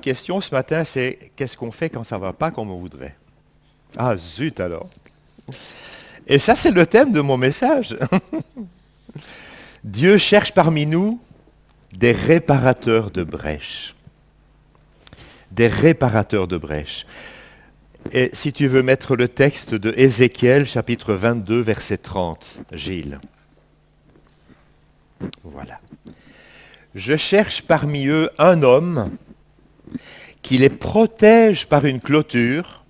question ce matin, c'est qu'est-ce qu'on fait quand ça ne va pas comme on voudrait? Ah zut alors! Et ça, c'est le thème de mon message. Dieu cherche parmi nous des réparateurs de brèches. Des réparateurs de brèches. Et si tu veux mettre le texte de Ézéchiel, chapitre 22, verset 30, Gilles. Voilà. Je cherche parmi eux un homme qui les protège par une clôture,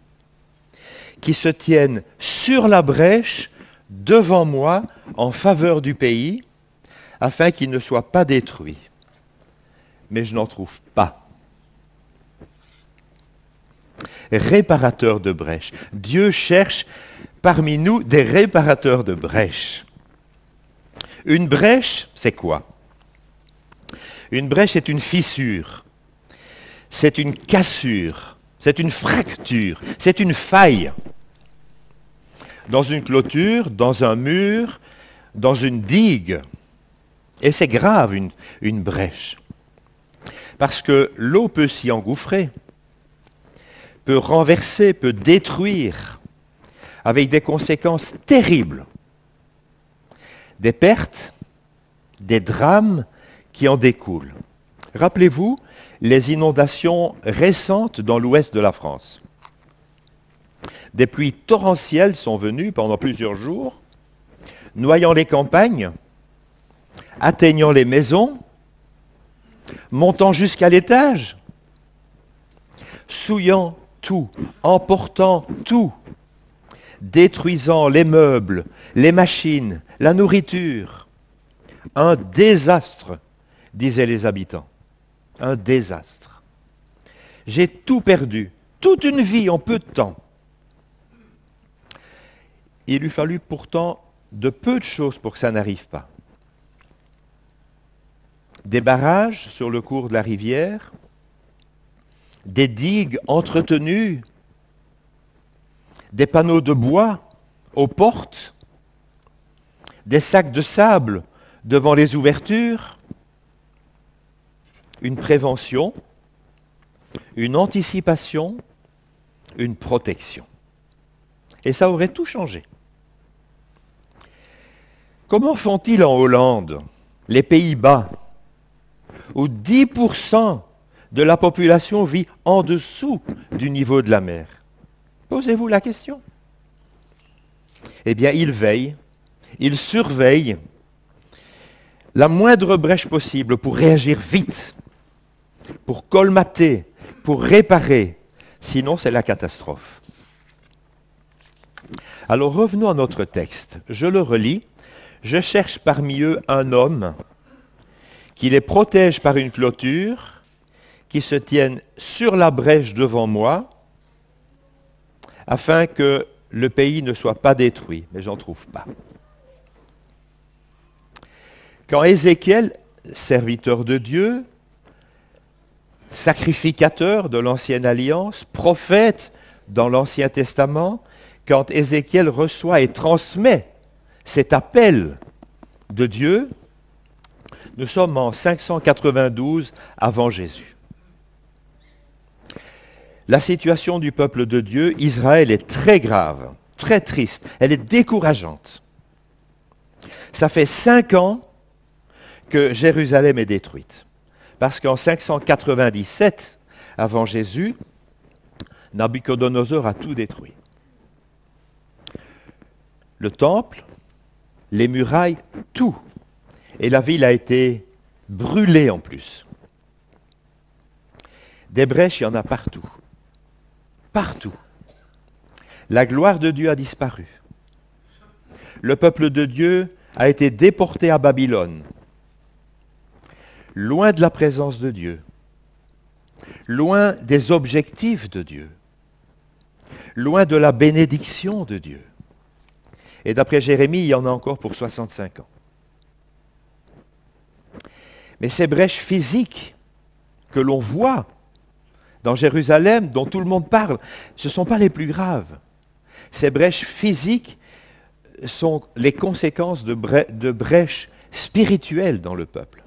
qui se tienne sur la brèche devant moi en faveur du pays, afin qu'il ne soit pas détruit. Mais je n'en trouve pas. Réparateur de brèches. Dieu cherche parmi nous des réparateurs de brèches. Une brèche, c'est quoi? Une brèche est une fissure, c'est une cassure, c'est une fracture, c'est une faille. Dans une clôture, dans un mur, dans une digue. Et c'est grave une brèche. Parce que l'eau peut s'y engouffrer, peut renverser, peut détruire, avec des conséquences terribles. Des pertes, des drames qui en découlent. Rappelez-vous les inondations récentes dans l'ouest de la France. Des pluies torrentielles sont venues pendant plusieurs jours, noyant les campagnes, atteignant les maisons, montant jusqu'à l'étage, souillant tout, emportant tout, détruisant les meubles, les machines, la nourriture. Un désastre, disaient les habitants. Un désastre. J'ai tout perdu, toute une vie en peu de temps. Il lui fallut pourtant de peu de choses pour que ça n'arrive pas. Des barrages sur le cours de la rivière, des digues entretenues, des panneaux de bois aux portes, des sacs de sable devant les ouvertures, une prévention, une anticipation, une protection. Et ça aurait tout changé. Comment font-ils en Hollande, les Pays-Bas, où 10% de la population vit en dessous du niveau de la mer? Posez-vous la question. Eh bien, ils veillent, ils surveillent la moindre brèche possible pour réagir vite, pour colmater, pour réparer. Sinon, c'est la catastrophe. Alors revenons à notre texte. Je le relis. Je cherche parmi eux un homme qui les protège par une clôture, qui se tienne sur la brèche devant moi, afin que le pays ne soit pas détruit. Mais j'en trouve pas. Quand Ézéchiel, serviteur de Dieu, sacrificateur de l'Ancienne Alliance, prophète dans l'Ancien Testament, quand Ézéchiel reçoit et transmet cet appel de Dieu, nous sommes en 592 avant Jésus. La situation du peuple de Dieu, Israël, est très grave, très triste, elle est décourageante. Ça fait 5 ans que Jérusalem est détruite. Parce qu'en 597 avant Jésus, Nabuchodonosor a tout détruit. Le temple, les murailles, tout. Et la ville a été brûlée en plus. Des brèches, il y en a partout. Partout. La gloire de Dieu a disparu. Le peuple de Dieu a été déporté à Babylone. Loin de la présence de Dieu. Loin des objectifs de Dieu. Loin de la bénédiction de Dieu. Et d'après Jérémie, il y en a encore pour 65 ans. Mais ces brèches physiques que l'on voit dans Jérusalem, dont tout le monde parle, ce ne sont pas les plus graves. Ces brèches physiques sont les conséquences de brèches spirituelles dans le peuple.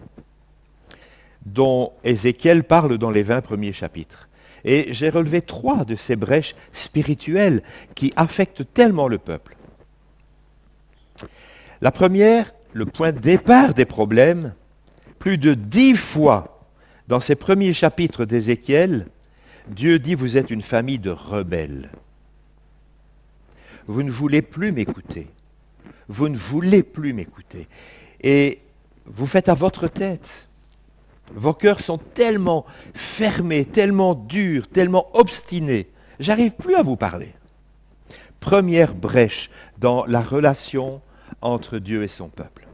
dont Ézéchiel parle dans les 20 premiers chapitres. Et j'ai relevé 3 de ces brèches spirituelles qui affectent tellement le peuple. La première, le point de départ des problèmes, plus de 10 fois dans ces premiers chapitres d'Ézéchiel, Dieu dit « Vous êtes une famille de rebelles. Vous ne voulez plus m'écouter. Vous ne voulez plus m'écouter. Et vous faites à votre tête. Vos cœurs sont tellement fermés, tellement durs, tellement obstinés. J'arrive plus à vous parler. » Première brèche dans la relation entre Dieu et son peuple.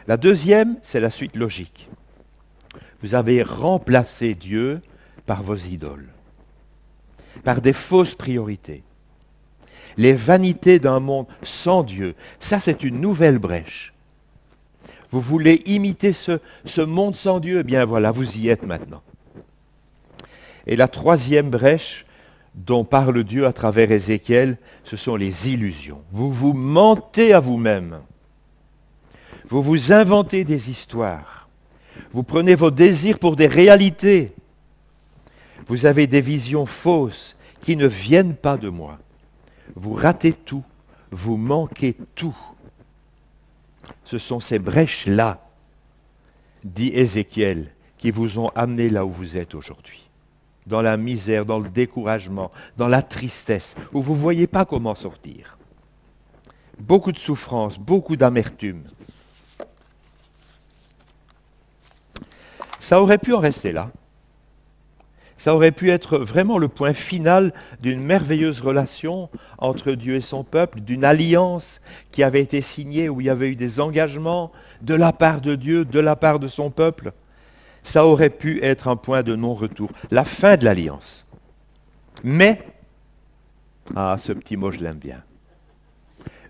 La deuxième, c'est la suite logique. Vous avez remplacé Dieu par vos idoles, par des fausses priorités. Les vanités d'un monde sans Dieu, ça c'est une nouvelle brèche. Vous voulez imiter ce monde sans Dieu, eh bien voilà, vous y êtes maintenant. Et la troisième brèche dont parle Dieu à travers Ézéchiel, ce sont les illusions. Vous vous mentez à vous-même. Vous vous inventez des histoires. Vous prenez vos désirs pour des réalités. Vous avez des visions fausses qui ne viennent pas de moi. Vous ratez tout. Vous manquez tout. Ce sont ces brèches-là, dit Ézéchiel, qui vous ont amené là où vous êtes aujourd'hui. Dans la misère, dans le découragement, dans la tristesse, où vous ne voyez pas comment sortir. Beaucoup de souffrance, beaucoup d'amertume. Ça aurait pu en rester là. Ça aurait pu être vraiment le point final d'une merveilleuse relation entre Dieu et son peuple, d'une alliance qui avait été signée, où il y avait eu des engagements de la part de Dieu, de la part de son peuple. Ça aurait pu être un point de non-retour, la fin de l'alliance. Mais, ce petit mot je l'aime bien,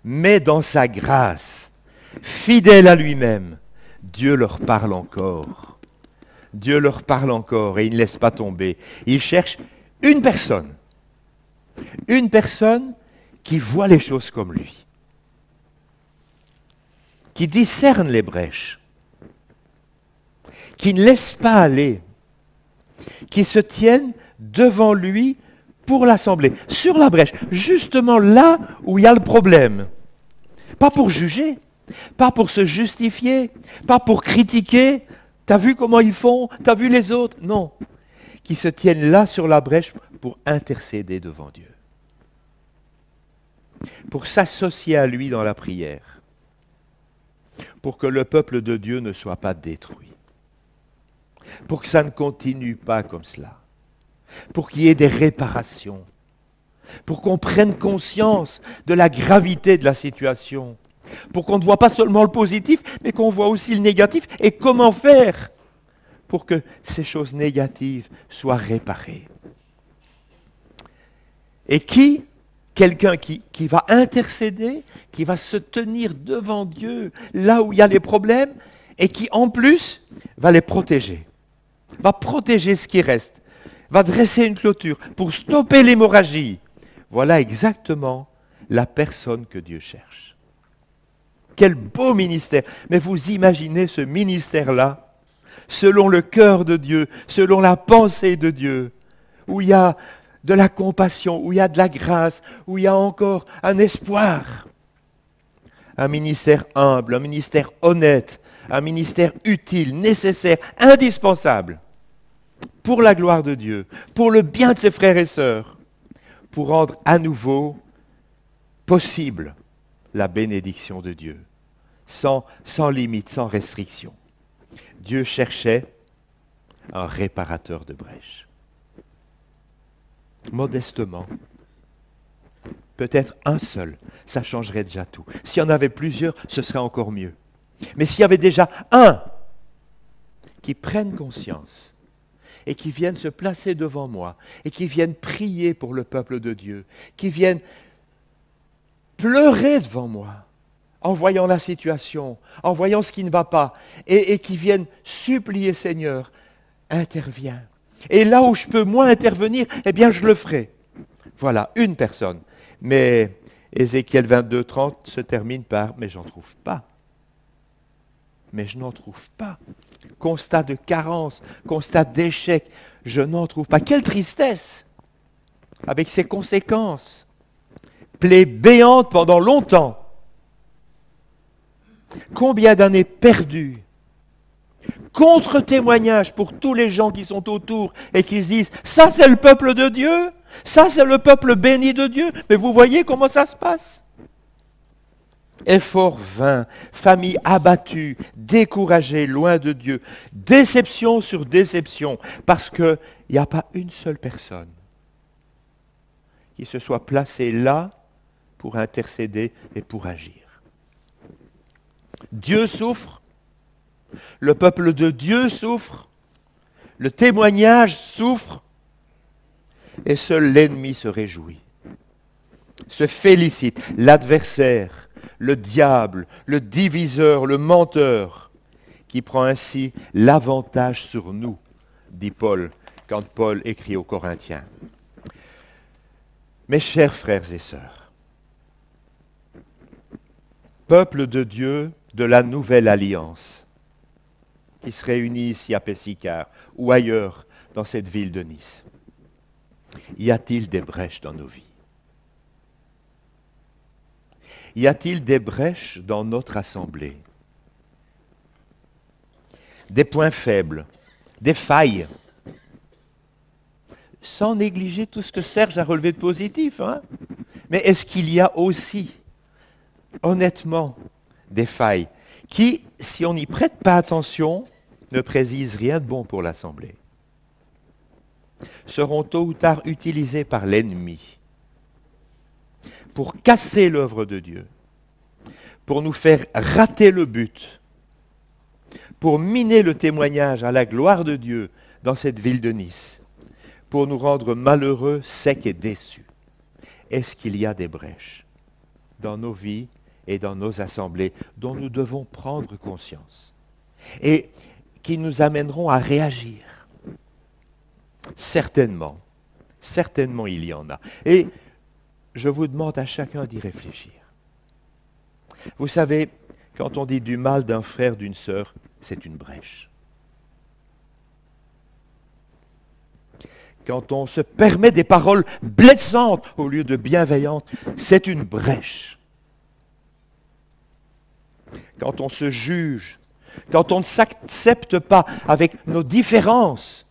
mais dans sa grâce, fidèle à lui-même, Dieu leur parle encore. Dieu leur parle encore et il ne laisse pas tomber. Il cherche une personne qui voit les choses comme lui, qui discerne les brèches, qui ne laisse pas aller, qui se tienne devant lui pour l'assemblée, sur la brèche, justement là où il y a le problème. Pas pour juger, pas pour se justifier, pas pour critiquer. T'as vu comment ils font? T'as vu les autres? Non. Qui se tiennent là sur la brèche pour intercéder devant Dieu. Pour s'associer à lui dans la prière. Pour que le peuple de Dieu ne soit pas détruit. Pour que ça ne continue pas comme cela. Pour qu'il y ait des réparations. Pour qu'on prenne conscience de la gravité de la situation. Pour qu'on ne voit pas seulement le positif, mais qu'on voit aussi le négatif. Et comment faire pour que ces choses négatives soient réparées. Et quelqu'un qui va intercéder, qui va se tenir devant Dieu, là où il y a les problèmes, et qui en plus va les protéger. Va protéger ce qui reste. Va dresser une clôture pour stopper l'hémorragie. Voilà exactement la personne que Dieu cherche. Quel beau ministère! Mais vous imaginez ce ministère-là, selon le cœur de Dieu, selon la pensée de Dieu, où il y a de la compassion, où il y a de la grâce, où il y a encore un espoir. Un ministère humble, un ministère honnête, un ministère utile, nécessaire, indispensable, pour la gloire de Dieu, pour le bien de ses frères et sœurs, pour rendre à nouveau possible la bénédiction de Dieu, sans limite, sans restriction. Dieu cherchait un réparateur de brèches. Modestement, peut-être un seul, ça changerait déjà tout. S'il y en avait plusieurs, ce serait encore mieux. Mais s'il y avait déjà un qui prenne conscience et qui vienne se placer devant moi et qui vienne prier pour le peuple de Dieu, qui vienne pleurer devant moi en voyant la situation, en voyant ce qui ne va pas, et qui viennent supplier, Seigneur, interviens. Et là où je peux moi intervenir, eh bien je le ferai. Voilà, une personne. Mais Ézéchiel 22, 30 se termine par « mais j'en trouve pas ». mais je n'en trouve pas. Constat de carence, constat d'échec, je n'en trouve pas. Quelle tristesse, avec ses conséquences. Plaie béante pendant longtemps. Combien d'années perdues. Contre-témoignage pour tous les gens qui sont autour et qui se disent « ça c'est le peuple de Dieu, ça c'est le peuple béni de Dieu, mais vous voyez comment ça se passe ?» Effort vain, famille abattue, découragée, loin de Dieu, déception sur déception, parce qu'il n'y a pas une seule personne qui se soit placée là pour intercéder et pour agir. Dieu souffre, le peuple de Dieu souffre, le témoignage souffre, et seul l'ennemi se réjouit, se félicite, l'adversaire, le diable, le diviseur, le menteur, qui prend ainsi l'avantage sur nous, dit Paul, quand Paul écrit aux Corinthiens. Mes chers frères et sœurs, peuple de Dieu de la nouvelle alliance, qui se réunit ici à Pessicard ou ailleurs dans cette ville de Nice, y a-t-il des brèches dans nos vies? Y a-t-il des brèches dans notre assemblée? Des points faibles, des failles, sans négliger tout ce que Serge a relevé de positif, hein? Mais est-ce qu'il y a aussi, honnêtement, des failles qui, si on n'y prête pas attention, ne prédisent rien de bon pour l'Assemblée, seront tôt ou tard utilisées par l'ennemi pour casser l'œuvre de Dieu, pour nous faire rater le but, pour miner le témoignage à la gloire de Dieu dans cette ville de Nice, pour nous rendre malheureux, secs et déçus. Est-ce qu'il y a des brèches dans nos vies et dans nos assemblées dont nous devons prendre conscience et qui nous amèneront à réagir? Certainement, certainement il y en a. Et je vous demande à chacun d'y réfléchir. Vous savez, quand on dit du mal d'un frère, d'une sœur, c'est une brèche. Quand on se permet des paroles blessantes au lieu de bienveillantes, c'est une brèche. Quand on se juge, quand on ne s'accepte pas avec nos différences,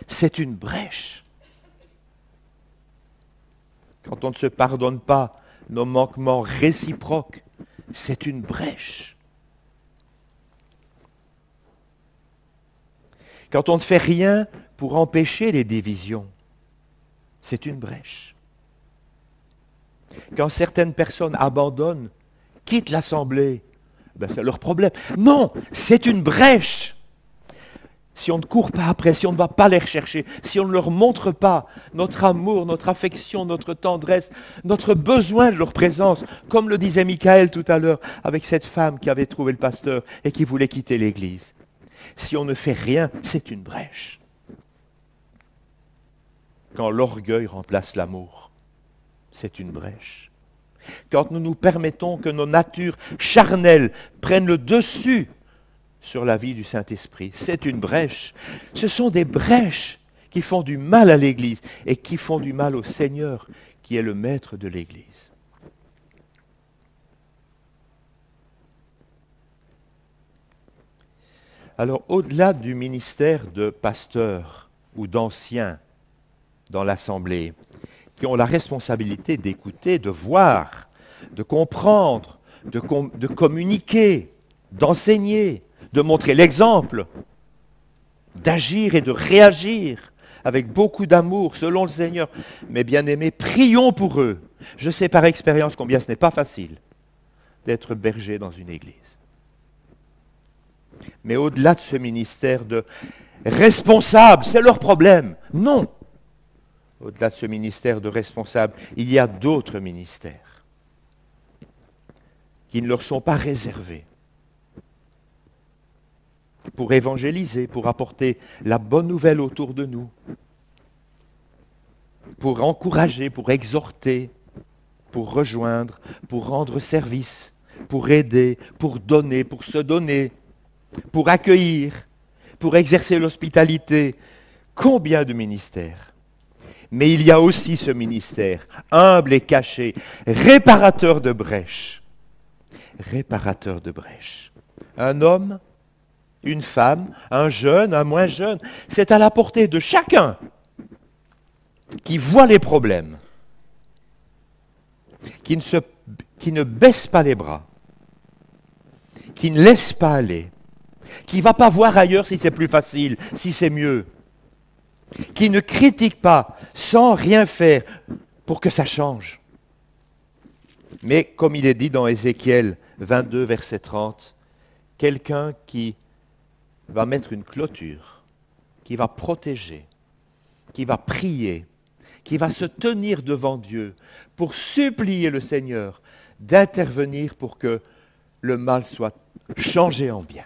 c'est une brèche. Quand on ne se pardonne pas nos manquements réciproques, c'est une brèche. Quand on ne fait rien pour empêcher les divisions, c'est une brèche. Quand certaines personnes abandonnent, quittent l'Assemblée, ben c'est leur problème. Non, c'est une brèche. Si on ne court pas après, si on ne va pas les rechercher, si on ne leur montre pas notre amour, notre affection, notre tendresse, notre besoin de leur présence, comme le disait Michael tout à l'heure avec cette femme qui avait trouvé le pasteur et qui voulait quitter l'église. Si on ne fait rien, c'est une brèche. Quand l'orgueil remplace l'amour, c'est une brèche. Quand nous nous permettons que nos natures charnelles prennent le dessus sur la vie du Saint-Esprit, c'est une brèche. Ce sont des brèches qui font du mal à l'Église et qui font du mal au Seigneur, qui est le maître de l'Église. Alors, au-delà du ministère de pasteur ou d'ancien dans l'Assemblée, qui ont la responsabilité d'écouter, de voir, de comprendre, de communiquer, d'enseigner, de montrer l'exemple, d'agir et de réagir avec beaucoup d'amour selon le Seigneur. Mais bien aimés, prions pour eux. Je sais par expérience combien ce n'est pas facile d'être berger dans une église. Mais au-delà de ce ministère de responsable, c'est leur problème. Non. Au-delà de ce ministère de responsable, il y a d'autres ministères qui ne leur sont pas réservés pour évangéliser, pour apporter la bonne nouvelle autour de nous, pour encourager, pour exhorter, pour rejoindre, pour rendre service, pour aider, pour donner, pour se donner, pour accueillir, pour exercer l'hospitalité. Combien de ministères? Mais il y a aussi ce ministère, humble et caché, réparateur de brèches. Réparateur de brèches. Un homme, une femme, un jeune, un moins jeune, c'est à la portée de chacun qui voit les problèmes, qui ne baisse pas les bras, qui ne laisse pas aller, qui ne va pas voir ailleurs si c'est plus facile, si c'est mieux, qui ne critique pas sans rien faire pour que ça change. Mais comme il est dit dans Ézéchiel 22, verset 30, quelqu'un qui va mettre une clôture, qui va protéger, qui va prier, qui va se tenir devant Dieu pour supplier le Seigneur d'intervenir pour que le mal soit changé en bien.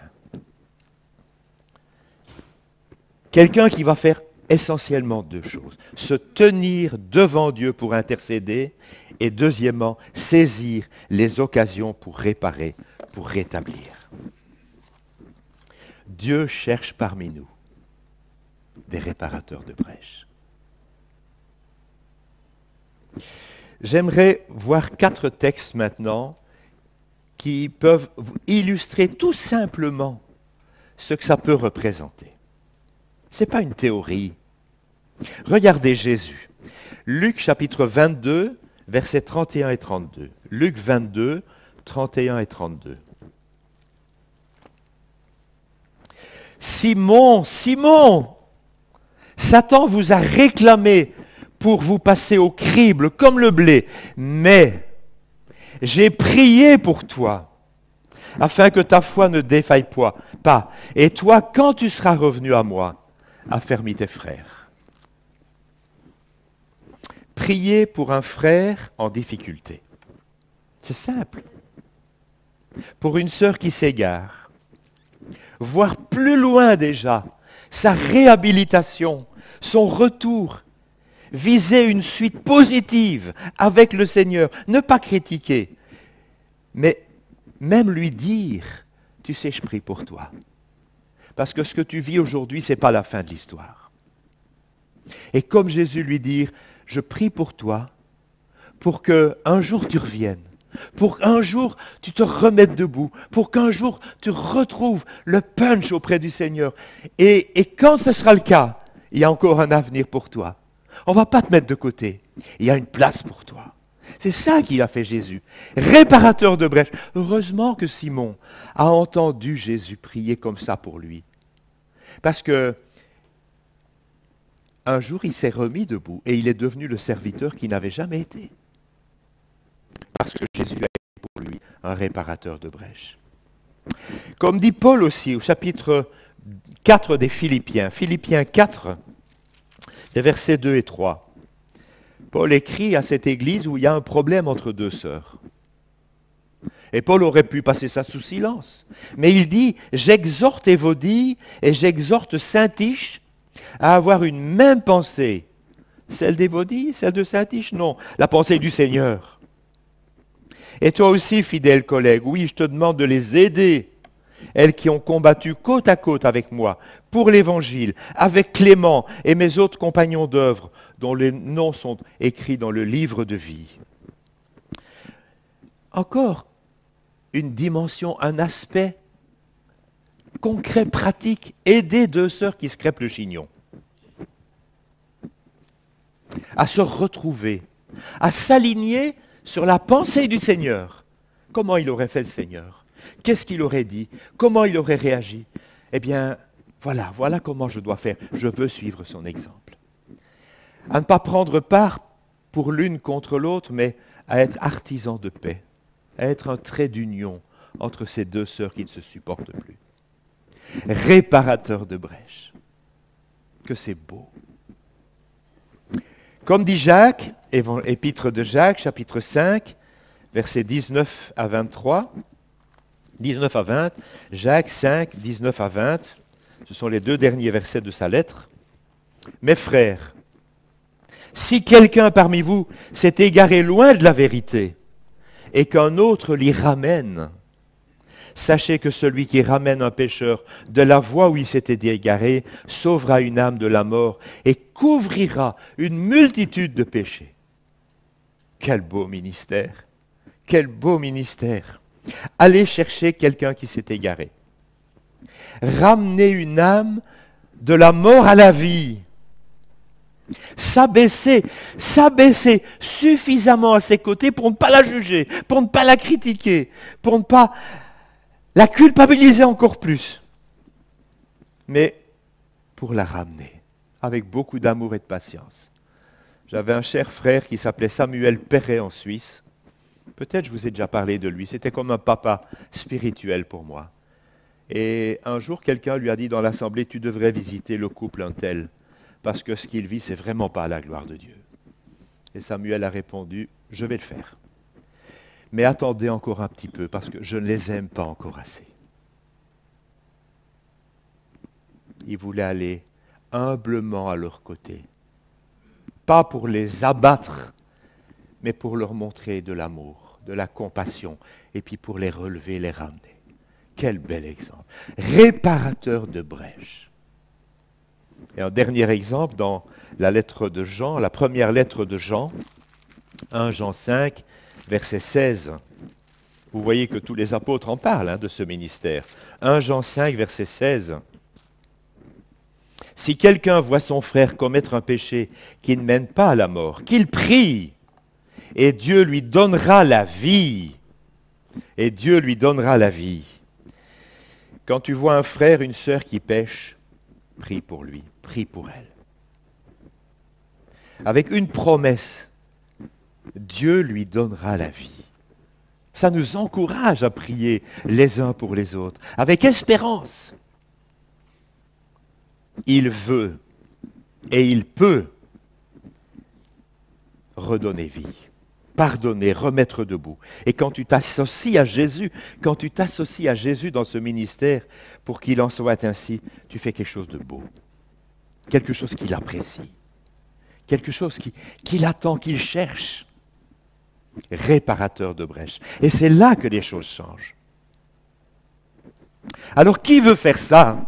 Quelqu'un qui va faire essentiellement deux choses. Se tenir devant Dieu pour intercéder et deuxièmement, saisir les occasions pour réparer, pour rétablir. Dieu cherche parmi nous des réparateurs de brèches. J'aimerais voir 4 textes maintenant qui peuvent illustrer tout simplement ce que ça peut représenter. Ce n'est pas une théorie. Regardez Jésus. Luc chapitre 22, versets 31 et 32. Luc 22, 31 et 32. Simon, Simon, Satan vous a réclamé pour vous passer au crible comme le blé, mais j'ai prié pour toi, afin que ta foi ne défaille pas. Et toi, quand tu seras revenu à moi, affermis tes frères. Prier pour un frère en difficulté. C'est simple. Pour une sœur qui s'égare, voir plus loin déjà sa réhabilitation, son retour, viser une suite positive avec le Seigneur, ne pas critiquer, mais même lui dire, tu sais, je prie pour toi. Parce que ce que tu vis aujourd'hui, ce n'est pas la fin de l'histoire. Et comme Jésus lui dit, je prie pour toi, pour qu'un jour tu reviennes, pour qu'un jour tu te remettes debout, pour qu'un jour tu retrouves le punch auprès du Seigneur. Et quand ce sera le cas, il y a encore un avenir pour toi. On ne va pas te mettre de côté. Il y a une place pour toi. C'est ça qu'il a fait Jésus. Réparateur de brèches. Heureusement que Simon a entendu Jésus prier comme ça pour lui. Parce que un jour, il s'est remis debout et il est devenu le serviteur qu'il n'avait jamais été. Parce que Jésus a été pour lui un réparateur de brèches. Comme dit Paul aussi au chapitre 4 des Philippiens, Philippiens 4, les versets 2 et 3. Paul écrit à cette église où il y a un problème entre deux sœurs. Et Paul aurait pu passer ça sous silence. Mais il dit, j'exhorte Évodie et j'exhorte Syntyche à avoir une même pensée. Celle d'Évodie, celle de Syntyche, non. La pensée du Seigneur. Et toi aussi, fidèle collègue, oui, je te demande de les aider. Elles qui ont combattu côte à côte avec moi pour l'Évangile, avec Clément et mes autres compagnons d'œuvre, dont les noms sont écrits dans le livre de vie. Encore une dimension, un aspect concret, pratique, aider deux sœurs qui se crêpent le chignon à se retrouver, à s'aligner sur la pensée du Seigneur. Comment il aurait fait le Seigneur? Qu'est-ce qu'il aurait dit? Comment il aurait réagi? Eh bien, voilà comment je dois faire. Je veux suivre son exemple. À ne pas prendre part pour l'une contre l'autre, mais à être artisan de paix, à être un trait d'union entre ces deux sœurs qui ne se supportent plus. Réparateur de brèches. Que c'est beau. Comme dit Jacques, épître de Jacques, chapitre 5, versets 19 à 23, 19 à 20, Jacques 5, 19 à 20, ce sont les 2 derniers versets de sa lettre. Mes frères, si quelqu'un parmi vous s'est égaré loin de la vérité et qu'un autre l'y ramène, Sachez que celui qui ramène un pécheur de la voie où il s'était égaré sauvera une âme de la mort et couvrira une multitude de péchés. Quel beau ministère! Quel beau ministère! Allez chercher quelqu'un qui s'est égaré. Ramener une âme de la mort à la vie. S'abaisser suffisamment à ses côtés pour ne pas la juger, pour ne pas la critiquer, pour ne pas la culpabiliser encore plus, mais pour la ramener avec beaucoup d'amour et de patience. J'avais un cher frère qui s'appelait Samuel Perret en Suisse. Peut-être je vous ai déjà parlé de lui. C'était comme un papa spirituel pour moi. Et un jour, quelqu'un lui a dit dans l'assemblée, tu devrais visiter le couple un tel, parce que ce qu'il vit, c'est vraiment pas à la gloire de Dieu. Et Samuel a répondu, je vais le faire. Mais attendez encore un petit peu, parce que je ne les aime pas encore assez. Il voulait aller humblement à leur côté. Pas pour les abattre, mais pour leur montrer de l'amour, de la compassion, et puis pour les relever, les ramener. Quel bel exemple. Réparateur de brèches. Et un dernier exemple dans la lettre de Jean, la première lettre de Jean, 1 Jean 5, verset 16. Vous voyez que tous les apôtres en parlent de ce ministère. 1 Jean 5, verset 16. Si quelqu'un voit son frère commettre un péché qui ne mène pas à la mort, qu'il prie, et Dieu lui donnera la vie. Et Dieu lui donnera la vie. Quand tu vois un frère, une sœur qui pêche, prie pour lui, prie pour elle. Avec une promesse, Dieu lui donnera la vie. Ça nous encourage à prier les uns pour les autres, avec espérance. Il veut et il peut redonner vie, pardonner, remettre debout. Et quand tu t'associes à Jésus, dans ce ministère, pour qu'il en soit ainsi, tu fais quelque chose de beau, quelque chose qu'il apprécie, quelque chose qu'il attend, qu'il cherche. Réparateur de brèches. Et c'est là que les choses changent. Alors qui veut faire ça?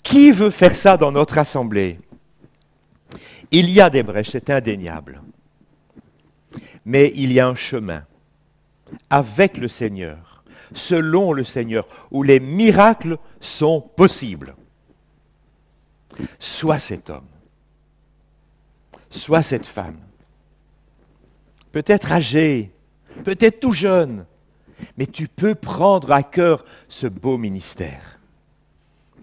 Qui veut faire ça dans notre assemblée? Il y a des brèches, c'est indéniable. Mais il y a un chemin avec le Seigneur, selon le Seigneur, où les miracles sont possibles. Soit cet homme, soit cette femme, peut-être âgé, peut-être tout jeune, mais tu peux prendre à cœur ce beau ministère.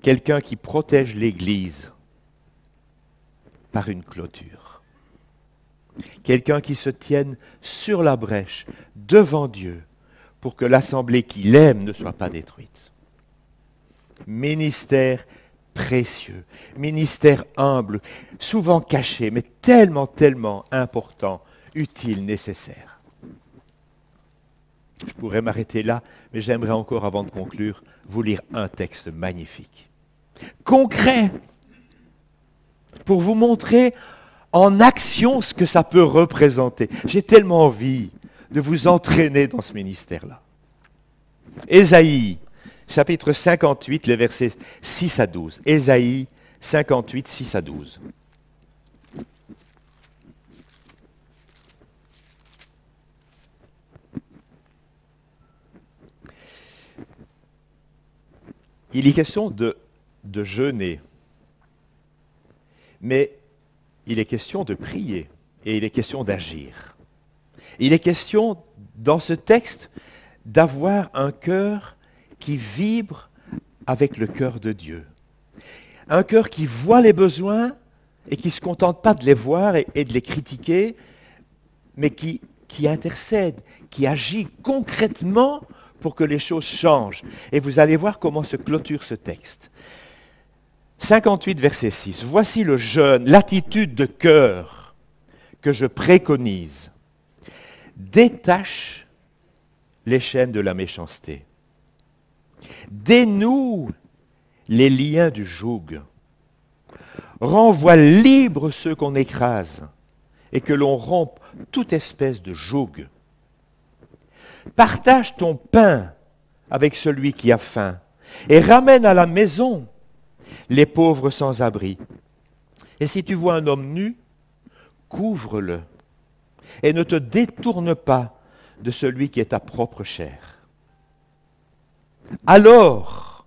Quelqu'un qui protège l'Église par une clôture. Quelqu'un qui se tienne sur la brèche, devant Dieu, pour que l'assemblée qu'il aime ne soit pas détruite. Ministère précieux, ministère humble, souvent caché, mais tellement, tellement important, utile, nécessaire. Je pourrais m'arrêter là, mais j'aimerais encore, avant de conclure, vous lire un texte magnifique. Concret, pour vous montrer en action ce que ça peut représenter. J'ai tellement envie de vous entraîner dans ce ministère-là. Ésaïe, chapitre 58, les versets 6 à 12. Ésaïe 58, 6 à 12. Il est question de jeûner, mais il est question de prier et il est question d'agir. Il est question, dans ce texte, d'avoir un cœur qui vibre avec le cœur de Dieu. Un cœur qui voit les besoins et qui ne se contente pas de les voir et de les critiquer, mais qui intercède, qui agit concrètement pour que les choses changent. Et vous allez voir comment se clôture ce texte. 58, verset 6. Voici le jeûne, l'attitude de cœur que je préconise. Détache les chaînes de la méchanceté. Dénoue les liens du joug. Renvoie libres ceux qu'on écrase et que l'on rompe toute espèce de joug. Partage ton pain avec celui qui a faim, et ramène à la maison les pauvres sans abri. Et si tu vois un homme nu, couvre-le, et ne te détourne pas de celui qui est ta propre chair. Alors,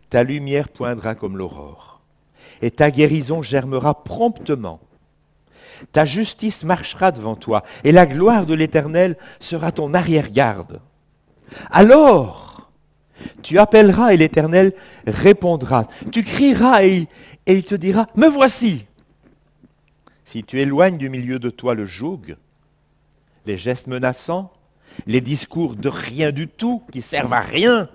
ta lumière poindra comme l'aurore, et ta guérison germera promptement. Ta justice marchera devant toi, et la gloire de l'Éternel sera ton arrière-garde. Alors, tu appelleras et l'Éternel répondra. Tu crieras et il te dira, me voici. Si tu éloignes du milieu de toi le joug, les gestes menaçants, les discours de rien du tout qui servent à rien,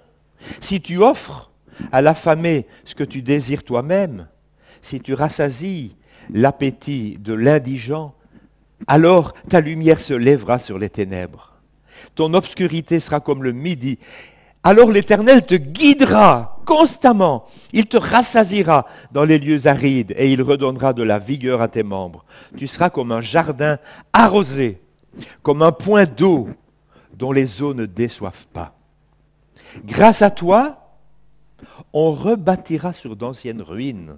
si tu offres à l'affamé ce que tu désires toi-même, si tu rassasies l'appétit de l'indigent, alors ta lumière se lèvera sur les ténèbres. Ton obscurité sera comme le midi. Alors l'Éternel te guidera constamment. Il te rassasiera dans les lieux arides et il redonnera de la vigueur à tes membres. Tu seras comme un jardin arrosé, comme un point d'eau dont les eaux ne déçoivent pas. Grâce à toi, on rebâtira sur d'anciennes ruines.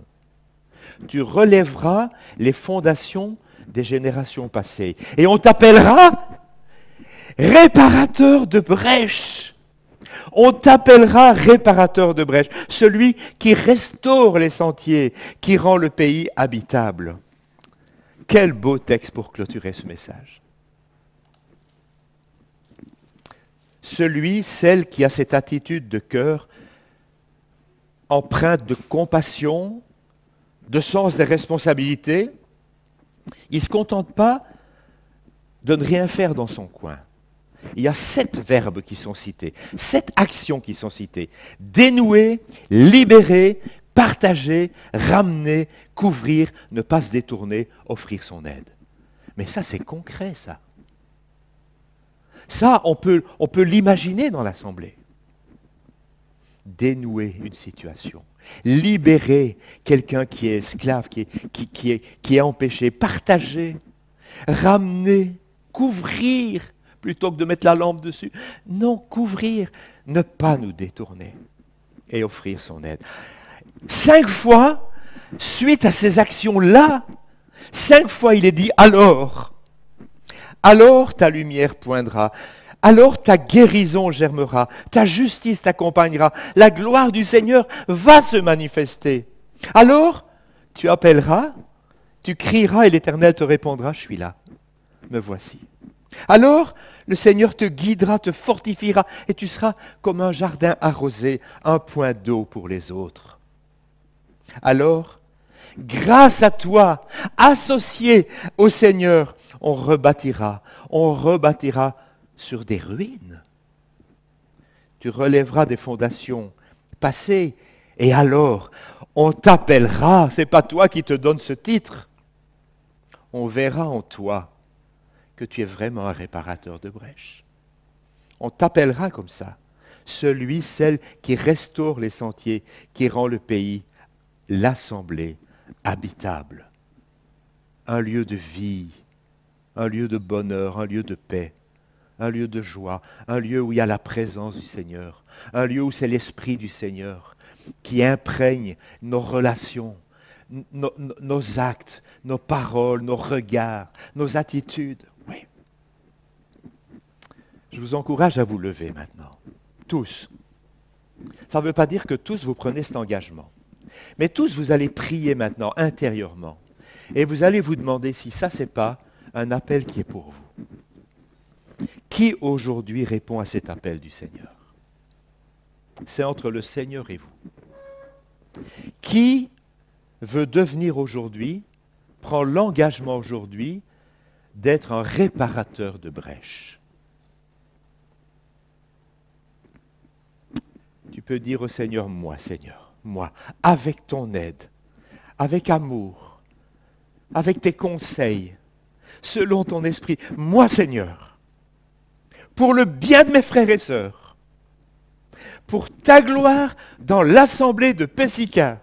Tu relèveras les fondations des générations passées. Et on t'appellera réparateur de brèches. On t'appellera réparateur de brèches, celui qui restaure les sentiers, qui rend le pays habitable. Quel beau texte pour clôturer ce message. Celle qui a cette attitude de cœur empreinte de compassion, de sens des responsabilités, il ne se contente pas de ne rien faire dans son coin. Il y a 7 verbes qui sont cités, 7 actions qui sont citées. Dénouer, libérer, partager, ramener, couvrir, ne pas se détourner, offrir son aide. Mais ça, c'est concret, ça. Ça, on peut l'imaginer dans l'Assemblée. Dénouer une situation. Libérer quelqu'un qui est esclave, qui est empêché. Partager, ramener, couvrir, plutôt que de mettre la lampe dessus. Non, couvrir, ne pas nous détourner et offrir son aide. 5 fois, suite à ces actions-là, 5 fois il est dit alors ta lumière poindra, alors ta guérison germera, ta justice t'accompagnera, la gloire du Seigneur va se manifester. Alors, tu appelleras, tu crieras et l'Éternel te répondra, je suis là, me voici. Alors, le Seigneur te guidera, te fortifiera et tu seras comme un jardin arrosé, un point d'eau pour les autres. Alors, grâce à toi, associé au Seigneur, on rebâtira sur des ruines. Tu relèveras des fondations passées et alors on t'appellera, c'est pas toi qui te donne ce titre. On verra en toi que tu es vraiment un réparateur de brèches. On t'appellera comme ça, celle qui restaure les sentiers, qui rend le pays, l'assemblée, habitable. Un lieu de vie, un lieu de bonheur, un lieu de paix, un lieu de joie, un lieu où il y a la présence du Seigneur, un lieu où c'est l'Esprit du Seigneur qui imprègne nos relations, nos actes, nos paroles, nos regards, nos attitudes. Oui. Je vous encourage à vous lever maintenant, tous. Ça ne veut pas dire que tous vous prenez cet engagement. Mais tous, vous allez prier maintenant, intérieurement. Et vous allez vous demander si ça, ce n'est pas un appel qui est pour vous. Qui aujourd'hui répond à cet appel du Seigneur? C'est entre le Seigneur et vous. Qui veut devenir aujourd'hui, prend l'engagement aujourd'hui d'être un réparateur de brèches? Tu peux dire au Seigneur, moi Seigneur, moi, avec ton aide, avec amour, avec tes conseils, selon ton esprit, moi Seigneur, pour le bien de mes frères et sœurs, pour ta gloire dans l'assemblée de Pessicar,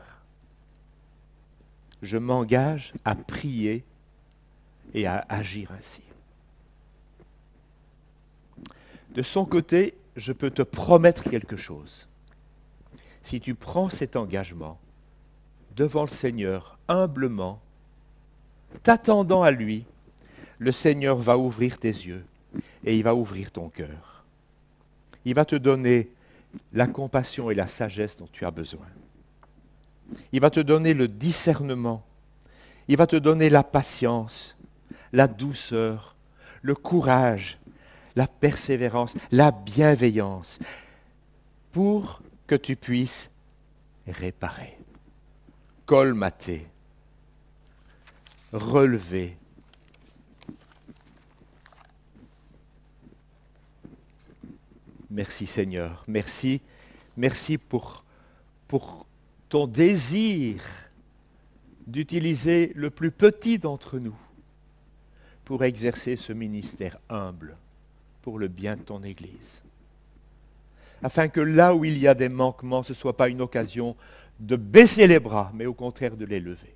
je m'engage à prier et à agir ainsi. De son côté, je peux te promettre quelque chose. Si tu prends cet engagement devant le Seigneur, humblement, t'attendant à lui, le Seigneur va ouvrir tes yeux et il va ouvrir ton cœur. Il va te donner la compassion et la sagesse dont tu as besoin. Il va te donner le discernement. Il va te donner la patience, la douceur, le courage, la persévérance, la bienveillance, pour que tu puisses réparer, colmater, relever. Merci Seigneur, merci pour ton désir d'utiliser le plus petit d'entre nous pour exercer ce ministère humble pour le bien de ton Église. Afin que là où il y a des manquements, ce ne soit pas une occasion de baisser les bras, mais au contraire de les lever.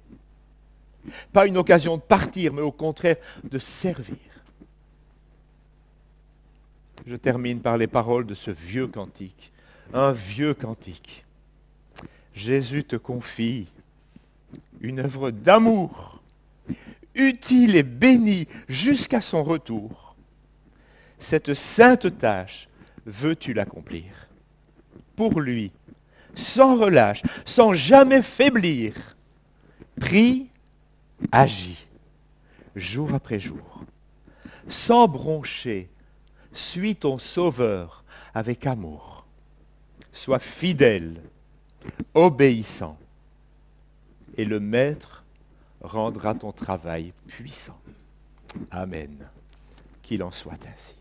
Pas une occasion de partir, mais au contraire de servir. Je termine par les paroles de ce vieux cantique. Un vieux cantique. Jésus te confie une œuvre d'amour, utile et bénie jusqu'à son retour. Cette sainte tâche, veux-tu l'accomplir? Pour lui, sans relâche, sans jamais faiblir, prie, agis, jour après jour, sans broncher, suis ton Sauveur avec amour. Sois fidèle, obéissant, et le Maître rendra ton travail puissant. Amen. Qu'il en soit ainsi.